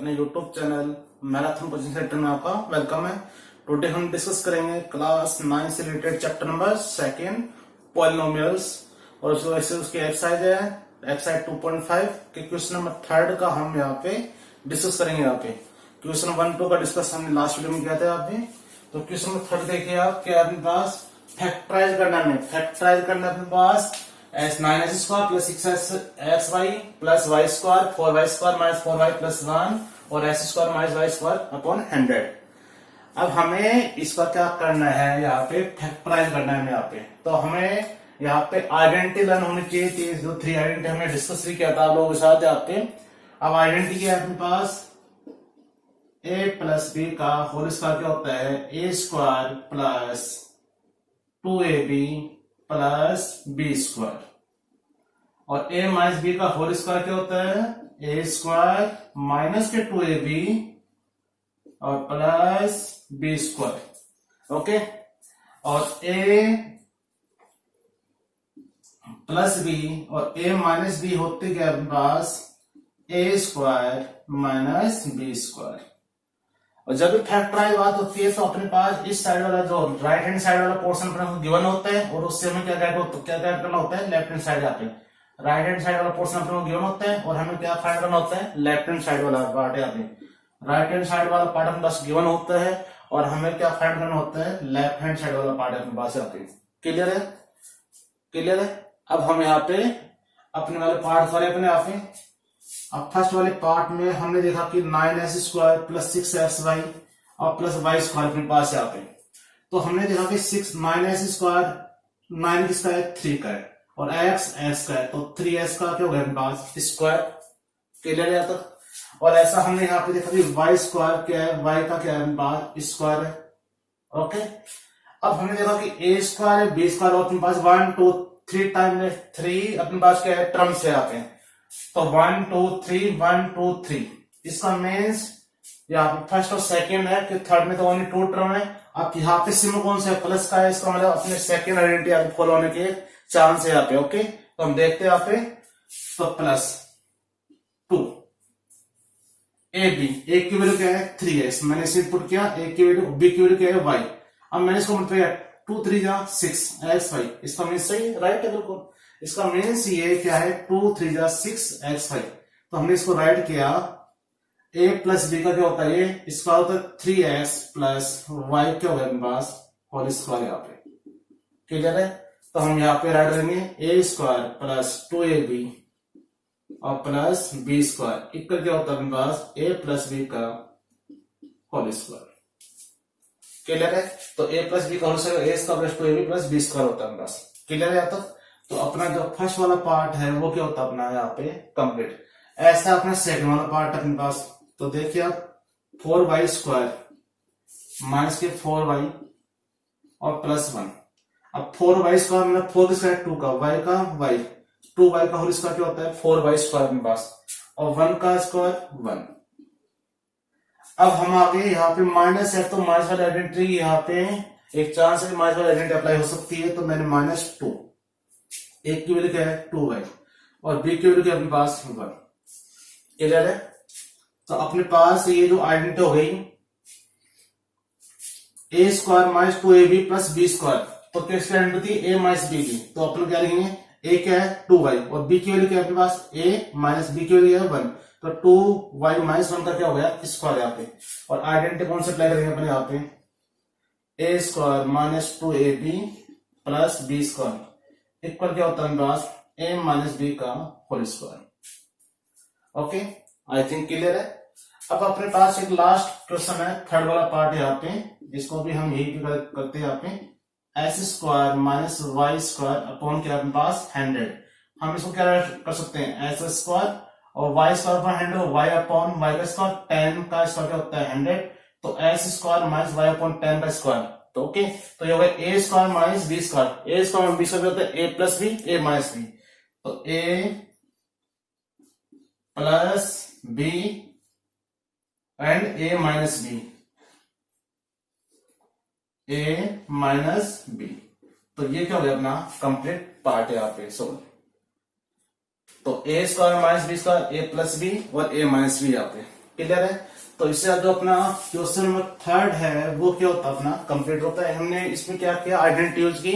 अपने YouTube channel marathon coaching centre में आपका वेलकम है। टुडे हम डिस्कस करेंगे क्लास 9 से रिलेटेड चैप्टर नंबर 2 पॉलिनोमियल्स और उसकी एक्सरसाइज है एक्सरसाइज 2.5 के क्वेश्चन नंबर 3 का हम यहाँ पे डिस्कस करेंगे। यहाँ पे क्वेश्चन 1-2 का डिस्कस हमने लास्ट वीडियो में किया था यहाँ पे। तो क्वेश्चन नंबर 3 देखिए आप क्या अपने पास फैक्टराइज करना है। फैक्टराइज करना अपने पास s9s square plus 6xy plus Y square 4y square minus 4y plus 1 और s square minus Y square upon 100। अब हमें इसका क्या करना है, यहाँ पे फैक्टराइज करना है यहाँ पे। तो हमें यहाँ पे आइडेंटिटी लर्न होनी चाहिए थी। जो 3 आइडेंटिटी हमने डिस्कस भी किया था आप लोगों के साथ यहाँ पे। अब आइडेंटिटी क्या है अपने पास, a प्लस बी का होल स्क्वायर क्या होता है a square plus 2ab plus B square और a माइनस बी का होल स्क्वायर क्या होता है a स्क्वायर माइनस के 2ab और प्लस बी स्क्वायर। ओके, और a प्लस बी और a माइनस बी होते क्या अपने पास a square minus B square. और जब भी फैक्टराइज बात होती है तो अपने पास इस साइड वाला जो राइट हैंड साइड वाला पोर्शन अपने गिवन होता है और उससे हमें क्या करना होता है लेफ्ट हैंड साइड। यहाँ पे राइट हैंड साइड वाला पोर्शन अपने गिवन होता है और हमें क्या फाइंड करना होता है लेफ्ट हैंड साइड वाला पार्ट। यहाँ पे राइट हैंड साइड वाला पार्ट अपने पास गिवन होता है और हमें क्या फाइंड करना होता है लेफ्ट हैंड साइड वाला पार्ट अपने पास। यहाँ पे क्लियर है, क्लियर है। अब हम यहाँ पे अपने वाले पार्ट करें अपने यहाँ पे। अब फर्स्ट वाले पार्ट में हमने देखा कि 9s स्क्वायर प्लस 6xy और प्लस वाई स्क्वायर अपने पास यहाँ पे। तो हमने देखा कि 9s स्क्वायर 9 किसका है 3 का है और x का है तो 3s का क्या होगा अपने पास स्क्वायर। क्लियर है तो। और ऐसा हमने यहाँ पे देखा कि वाई स्क्वायर क्या है, y का क्या है अपने पास स्क्वायर है। ओके, अब हमने देखा कि a स्क्वायर है b स्क्वायर और अपने पास 1 2 3 टाइम 3 अपने पास क्या है टर्म्स है यहाँ पे। तो 1 2 3 1 2 3 इसका मीन्स यहाँ पे फर्स्ट और सेकंड है कि थर्ड में तो ओनली 2 टर्म है। अब यहाँ पे सिंबल कौन सा है प्लस का है, इसका मतलब अपने सेकंड आइडेंटिटी आपको फॉलो होने के चांस है यहाँ पे। ओके, तो हम देखते हैं यहाँ पे तो प्लस 2 ए बी ए की वैल्यू क्या है 3x मैंने इसे इनपुट किया, ए की वैल्यू बी की वैल्यू क्या है y। अब मैंने इसको मतलब 2 3 जा 6xy इसका मीन्स सही राइट है बिल्कुल। इसका मीन्स ये क्या है 2 3 जा 6xy। तो हमने इसको राइट किया a प्लस बी का क्या होता है ये इसका होता है 3x प्लस वाई क्या होगा अपने पास होल स्क्वायर यहाँ पे। क्लियर है, तो हम यहाँ पे राइट करेंगे a स्क्वायर प्लस 2ab और प्लस बी स्क्वायर इक्वल क्या होता है अपने पास a प्लस बी का होल स्क्वायर। क्लियर है, तो a प्लस बी का whole square a square plus 2ab plus B square होता है अपने पास। क्लियर है तो अपना जो फर्स्ट वाला पार्ट है वो क्या होता है अपना यहाँ पे कंप्लीट। ऐसा अपना सेकंड वाला पार्ट अपने पास। तो देखिए आप 4y स्क्वायर माइनस के 4y और प्लस 1। अब 4y स्क्वायर मतलब 4 स्क्वायर 2 का y का y 2y का होल स्क्वायर क्या होता है 4y स्क्वायर अपने पास और 1 का स्क्वायर 1। अब हम आगे यहाँ पे माइनस है तो माइनस वाली आइडेंटिटी यहाँ पे एक चांस है माइनस वाली आइडेंटिटी अप्लाई हो सकती है। तो मैंने -2 एक की वैल्यू क्या है 2y और b की वैल्यू क्या अपने पास 1। क्लियर है, तो अपने पास ये जो आइडेंटिटी हो गई a square minus 2ab plus B square. तो किसकी आइडेंटिटी a माइनस b की। तो अपन क्या लिखेंगे a क्या है 2y और b की वैल्यू क्या है अपने पास a माइनस b की वैल्यू है 1। तो 2y माइनस 1 का क्या हो गया स्क्वायर यहाँ पे। और आइडेंटिटी कौन से अप्लाई करेंगे अपने यहाँ पे a square minus 2ab plus B square equal क्या होता है मेरे पास a माइनस बी का whole square. Okay, I think clear है। अब अपने पास एक लास्ट क्वेश्चन है थर्ड वाला पार्ट है यहाँ पे, जिसको भी हम यही करते हैं यहाँ पे s square minus Y square upon क्या अपने पास 100। हम इसको क्या कर सकते हैं s स्क्वायर और y square upon 100 y upon Y का स्क्वायर 10 का स्क्वायर क्या होता है 100। तो s square minus Y upon 10 का स्क्वायर। तो ओके, तो ये होगा a square minus B square. a square B square होता है a plus B a minus B. तो a plus B and a minus B a minus B. तो ये क्या हो गया अपना कंप्लीट पार्ट है यहाँ पे सोल्व। तो A square minus B square A plus B और ए माइनस बी यहाँ पे। क्लियर है। तो इससे जो अपना क्वेश्चन नंबर 3 है वो क्या होता है, अपना कंप्लीट होता है। हमने इसमें क्या किया, आइडेंटिटी यूज की।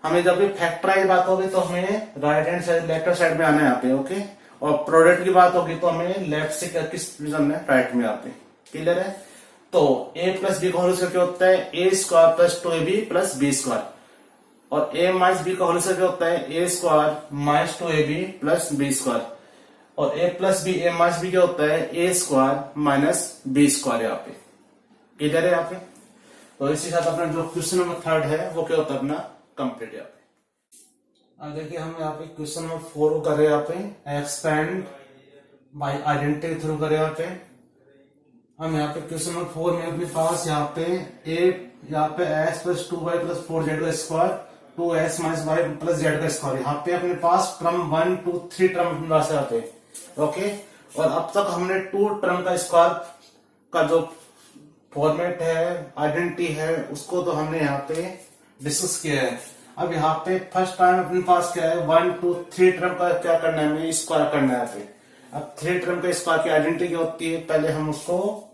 हमें जब भी फैक्टराइज बात होगी तो हमें right hand side left side में आना है यहाँ पे, ओके। और प्रोडक्ट की बात होगी तो हमें लेफ्ट से किस पोजीशन में, राइट में यहाँ पे, क्लियर है। तो a प्लस बी का होल स्क्वायर क्या होता है, A square plus 2ab plus B square. और a माइनस बी का होल स्क्वायर क्या होता है, A square minus 2ab plus B square. और a plus B, A minus B क्या होता है, A square minus B square यहाँ पे, क्लियर है यहाँ पे। तो इसी साथ अपना जो क्वेश्चन नंबर 3 है वो क्या होता है, अपना कंप्लीट यहाँ पे। अब देखिए हम यहाँ पे क्वेश्चन नंबर 4 कर रहे हैं यहाँ पे, एक्सपेंड बाय आइडेंटिटी थ्रू कर रहे हैं यहाँ पे। हम यहाँ पे क्वेश्चन नंबर 4 में अपने पास यहाँ पे यहाँ पे x plus 2y plus 4z का square 2x minus Y plus z का स्क्वायर। यहाँ पे अपने पास टर्म 1 2 3 टर्म अपने पास यहाँ पे, ओके। और अब तक हमने 2 टर्म का स्क्वायर का जो फॉर्मेट है, आइडेंटिटी है, उसको तो हमने यहाँ पे डिस्कस किया है। अब यहाँ पे फर्स्ट टाइम अपने पास क्या है, 1 2 3 टर्म का क्या करना है, हमें स्क्वायर करना है यहाँ पे। अब 3 टर्म का स्क्वायर की आइडेंटिटी क्या होती है, पहले हम उसको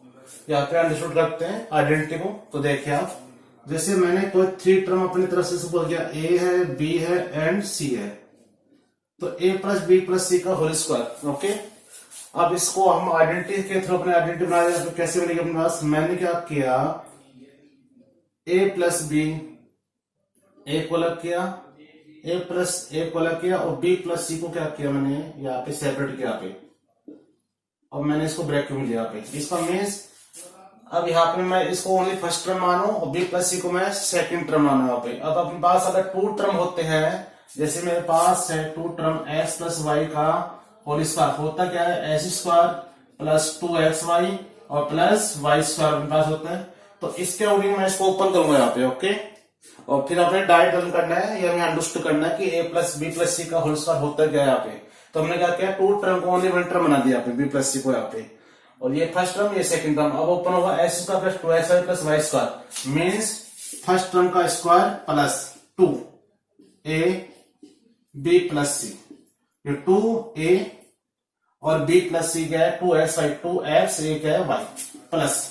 यहाँ पे अंडरस्टूड करते हैं आइडेंटिटी को। तो देखिए आप, जैसे मैंने कोई 3 टर्म अपनी तरफ से सपोज किया, ए है, बी है एंड सी है, तो A plus B plus C का होल स्क्वायर, ओके। अब इसको हम आइडेंटिटी के थ्रू अपने आइडेंटिटी बना रहे हैं, तो कैसे बनेगी अपने पास, मैंने क्या किया, ए प्लस बी, ए को अलग किया, ए प्लस ए को अलग किया, और बी प्लस सी को क्या किया मैंने यहाँ पे सेपरेट किया पे। अब मैंने इसको ब्रैकेट में लिया पे, इसका मीन्स अब यहाँ पे मैं इसको ओनली फर्स्ट टर्म मानू और बी प्लस सी को मैं सेकंड टर्म मानू यहाँ पे। अब अपने पास अगर 2 टर्म होते हैं, जैसे मेरे पास है 2 टर्म एक्स प्लस वाई का होल स्क्वायर, होता क्या है, एक्स स्क्वायर प्लस 2xy और प्लस वाई स्क्वायर अपने पास होता है। तो इसके अकॉर्डिंग मैं इसको ओपन करूंगा यहाँ पे, ओके। और फिर आपने डायरेक्ट रन करना है या हमें अंडरस्टूड करना है कि ए प्लस बी प्लस सी का होल स्क्वायर होता क्या है यहाँ पे। तो हमने क्या किया, 2 टर्म को ओनली 1 टर्म बना दिया यहाँ पे, बी प्लस सी को यहाँ पे, और ये फर्स्ट टर्म ये सेकंड टर्म। अब ओपन होगा X square plus 2xy plus Y square, means first term का square plus 2 A B plus C, ये 2 ए और बी प्लस सी क्या है, 2xy, 2x ए क्या है वाई, प्लस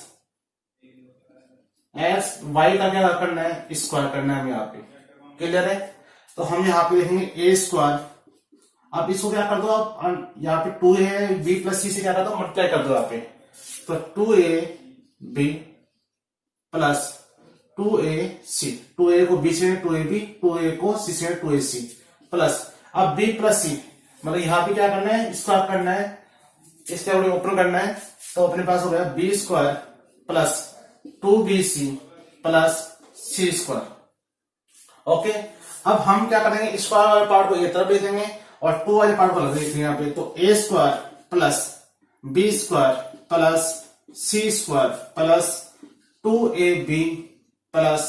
एक्स वाई का क्या करना है, स्क्वायर करना है हमें यहाँ पे, क्लियर है। तो हम यहाँ पे देखेंगे ए स्क्वायर, अब इसको क्या कर दो आप, यहाँ पे 2 है, बी प्लस सी से क्या कर दो, मल्टीप्लाई कर दो यहाँ पे। तो 2a बी प्लस 2a सी, 2a को बी से 2ab, 2a को सी से 2ac प्लस, अब b प्लस सी, मतलब यहाँ पे क्या करना है, स्क्वायर करना है, इसके ओपन करना है। तो अपने पास हो गया B square plus 2bc plus C square, okay. अब हम क्या करेंगे, स्क्वायर वाले पार्ट को ये तरफ ले देंगे और 2 वाले पार्ट को लग देंगे यहाँ पे। तो A square plus B square plus C square plus 2ab plus,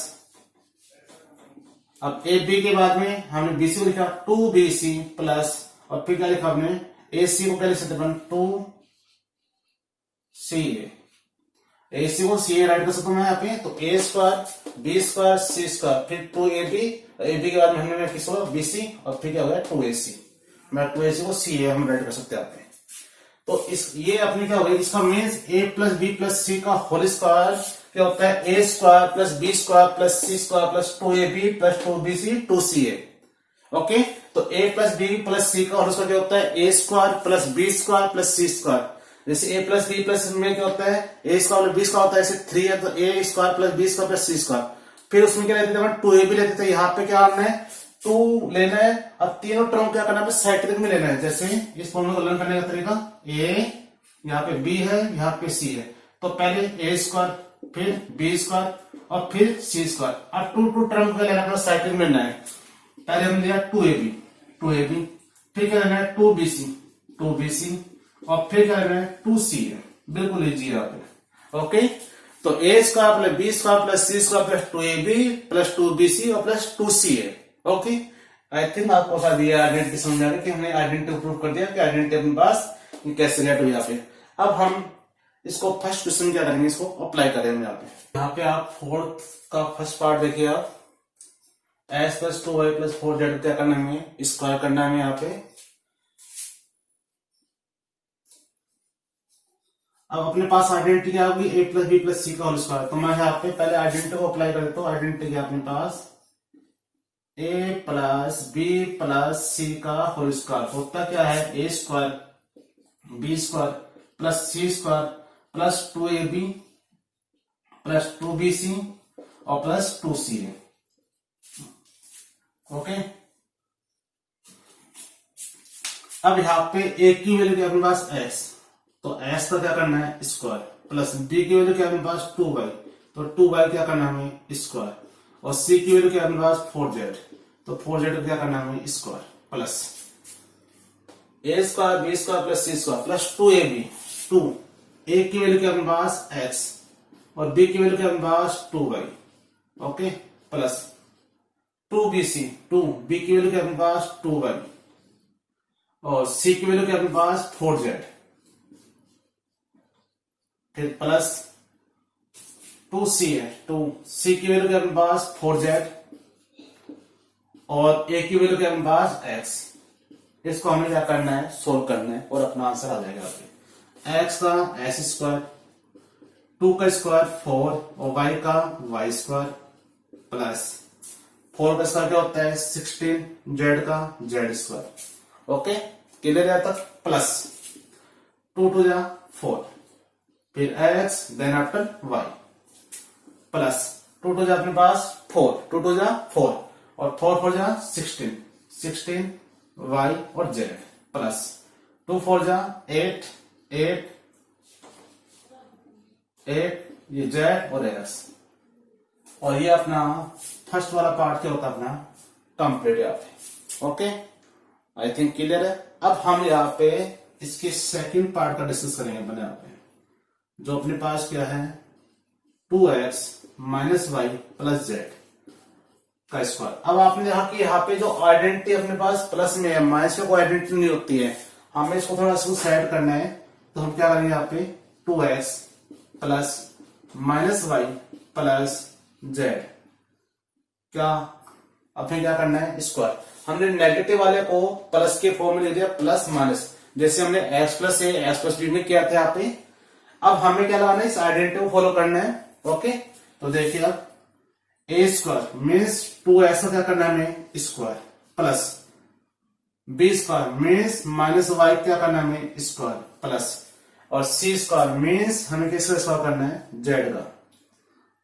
अब ए बी के बाद में हमने बी सी को लिखा 2bc प्लस, और फिर क्या लिखा हमने, ए सी को क्या लिख सकते हैं, 2ca, ए सी को सी ए राइट कर सकता हूं मैं यहाँ पे। तो A square B square C square फिर 2ab, ए बी के बाद में हमने किसको बी सी, और फिर क्या हो गया 2ac, मैं 2ac को सी ए हम राइट कर सकते हैं यहाँ पे। तो इस ये अपने क्या हो गया, इसका means A plus B plus C का होल स्क्वायर क्या होता है, A square plus B square plus C square plus 2ab plus 2bc 2ca, okay. तो A plus B plus C का होल स्क्वायर क्या होता है, A square plus B square plus C square. जैसे A plus B plus में क्या होता है, A square plus B square होता है, ऐसे 3 है तो A square plus B square plus C square. फिर उसमें क्या लेते थे, 2ab लेते थे, यहाँ पे क्या करना है 2 लेना है, अब तीनों टर्म क्या करना है, साइक्लिक में लेना है। जैसे इस फॉर्मूला को लर्न करने का तरीका, ए यहाँ पे बी है, यहाँ पे सी है, तो पहले ए स्क्वायर फिर बी स्क्वायर और फिर सी स्क्वायर। अब 2 टर्म का लेना है, साइक्लिक में लेना है। पहले हमने लिया 2ab, फिर क्या लेना है 2bc और फिर क्या लेना है 2ca, बिल्कुल इजी है ओके। तो A square plus B square plus C square plus 2ab plus 2bc और plus 2ca, okay. I think आपको बता दिया आइडेंटिटी समझा कि हमने आइडेंटिटी प्रूव कर दिया कि आइडेंटिटी अपने पास कैसे लेट हुई यहाँ पे। अब हम इसको फर्स्ट क्वेश्चन क्या करेंगे, इसको अप्लाई करेंगे यहाँ पे आप 4th का फर्स्ट पार्ट देखिए आप, x plus 2y plus 4z क्या करना है, स्क्वायर करना है यहाँ पे। अब अपने पास आइडेंटिटी क्या होगी, ए प्लस बी प्लस सी का होल स्क्वायर। तो मैं यहाँ पे पहले आइडेंटिटी को अप्लाई कर देता हूँ। आइडेंटिटी क्या अपने पास A plus B plus C का होल स्क्वायर होता क्या है, A square B square plus C square plus 2ab plus 2bc और प्लस 2ca। ओके, अब यहाँ पे ए की वैल्यू क्या अपने पास x, तो x का क्या करना है स्क्वायर, प्लस b की वैल्यू क्या अपने पास 2y, तो 2y क्या करना है हमें स्क्वायर, और c की वैल्यू क्या अपने पास 4z, तो 4z को क्या करना है हमें square, plus a square B square plus C square plus 2ab, 2 a की वैल्यू क्या अपने पास x और b की वैल्यू क्या अपने पास 2y, okay, plus 2bc, 2 b की वैल्यू क्या अपने पास 2y और c की वैल्यू क्या अपने पास 4z, फिर प्लस 2c है, 2c की वैल्यू क्या अपने पास 4z और a की वैल्यू क्या अपने पास x। इसको हमें क्या करना है, सोल्व करना है और अपना आंसर आ जाएगा। x का s स्क्वायर, 2 का स्क्वायर 4 और y का y स्क्वायर प्लस 4 का स्क्वायर क्या होता है 16, z का z स्क्वायर। ओके, क्लियर है तक, प्लस 2 टू जा 4, फिर x then after y plus 2 two जा अपने पास 4, 2 टू जा 4 और 4 4 जा 16, 16 y और z प्लस 2 4 जा 8, 8 ये z और x, और ये अपना फर्स्ट वाला पार्ट क्या होता है अपना कंप्लीट यहाँ पे। ओके, आई थिंक क्लियर है। अब हम यहाँ पे इसके सेकंड पार्ट का डिस्कस करेंगे अपने यहाँ पे, जो अपने पास क्या है 2x minus Y plus Z का स्क्वायर। अब आपने देखा कि यहाँ पे जो आइडेंटिटी अपने पास प्लस में है, माइनस में कोई आइडेंटिटी नहीं होती है, हमें इसको थोड़ा सा साइड करना है। तो हम क्या करेंगे यहाँ पे 2x plus minus Y plus Z, क्या अपने क्या करना है स्क्वायर। हमने नेगेटिव वाले को प्लस के फॉर्म में ले दिया, प्लस माइनस, जैसे हमने x प्लस ए एक्स प्लस बी में किया था यहाँ पे। अब हमें क्या लगाना है, इस आइडेंटिटी को फॉलो करना है। ओके, तो देखिए अब ए स्क्वायर मीन्स 2x का क्या करना है हमें square, plus B square means minus Y क्या करना है हमें स्क्वायर, प्लस और सी स्क्वायर मीन्स हमें किसका स्क्वायर करना है जेड का।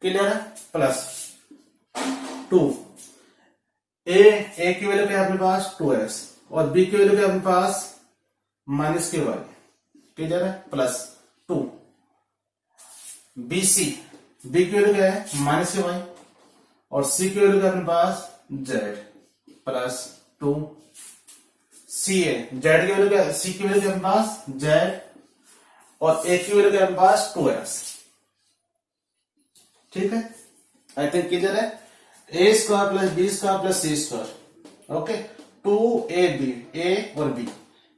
क्लियर है, प्लस 2 ए की वैल्यू क्या है अपने पास 2x और बी की वैल्यू क्या है अपने पास माइनस के वाई। क्लियर है, प्लस 2 BC, बी की वैल्यू क्या है माइनस के वाई और सी की वैल्यू क्या है अपने पास जेड, प्लस 2 CA, जेड की वैल्यू क्या है, सी की वैल्यू क्या है अपने पास जेड और ए की वैल्यू क्या है अपने पास 2x। ठीक है, आई थिंक क्लियर है। A square plus B square plus C square. Okay, 2AB A और बी,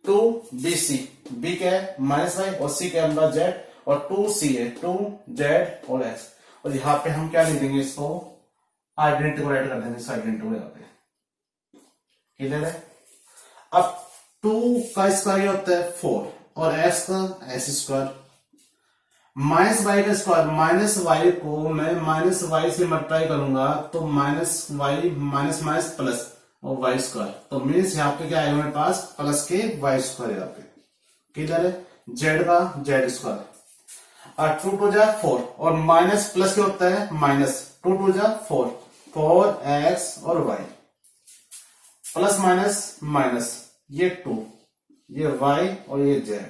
2BC बी क्या है माइनस वाई और सी क्या है अपने पास जेड और 2CA 2Z और x, और यहाँ पे हम क्या लिख देंगे इसको आइडेंटिटी को राइट कर देंगे इस आइडेंटिटी को यहाँ पे। क्लियर है। अब 2 का स्क्वायर होता है 4 और x का s स्क्वायर माइनस वाई का स्क्वायर, माइनस वाई को मैं माइनस वाई से मल्टीप्लाई करूंगा तो minus y minus minus plus और वाई स्क्वायर, तो मीन्स यहाँ पे क्या आएगा मेरे पास प्लस के वाई स्क्वायर यहाँ पे। क्लियर है, जेड का जेड स्क्वायर और 2 टू जा 4 और माइनस प्लस क्या होता है माइनस 2 टू जा 4, 4x और y प्लस माइनस माइनस ये 2 ये y और ये z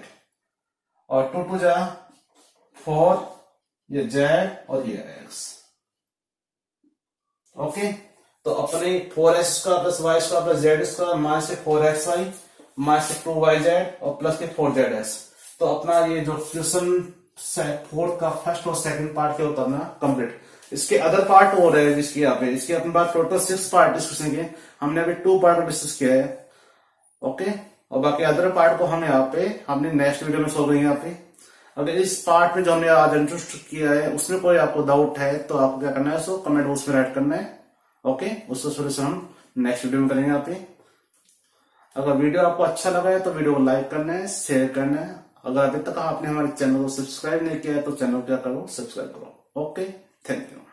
और 2 टू जा 4 ये z और ये x। ओके, तो अपने 4x square plus y square plus z square minus 4xy minus 2yz और प्लस के 4zs। तो अपना ये जो क्वेश्चन फोर्थ का फर्स्ट और सेकंड पार्ट क्या होता है ना कंप्लीट। इसके अदर पार्ट हो रहे हैं जिसके यहाँ पे, इसके अपने पास टोटल 6 पार्ट डिस्कशन के, हमने अभी 2 पार्ट डिस्कस किया है। ओके, और बाकी अदर पार्ट को हम यहाँ पे हमने नेक्स्ट वीडियो में सोल्व करेंगे यहाँ पे। अगर इस पार्ट में जो हमने आज इंट्रोड्यूस किया है उसमें कोई आपको डाउट है तो आपको क्या करना है, सो कमेंट बॉक्स में राइट करना है। ओके, उसका सोल्यूशन हम नेक्स्ट वीडियो में करेंगे यहाँ पे। अगर वीडियो आपको अच्छा लगा है तो वीडियो को लाइक करना है, शेयर करना है अगर अभी तक आपने हमारे चैनल को सब्सक्राइब नहीं किया है तो चैनल को क्या करो, सब्सक्राइब करो। Okay, thank you.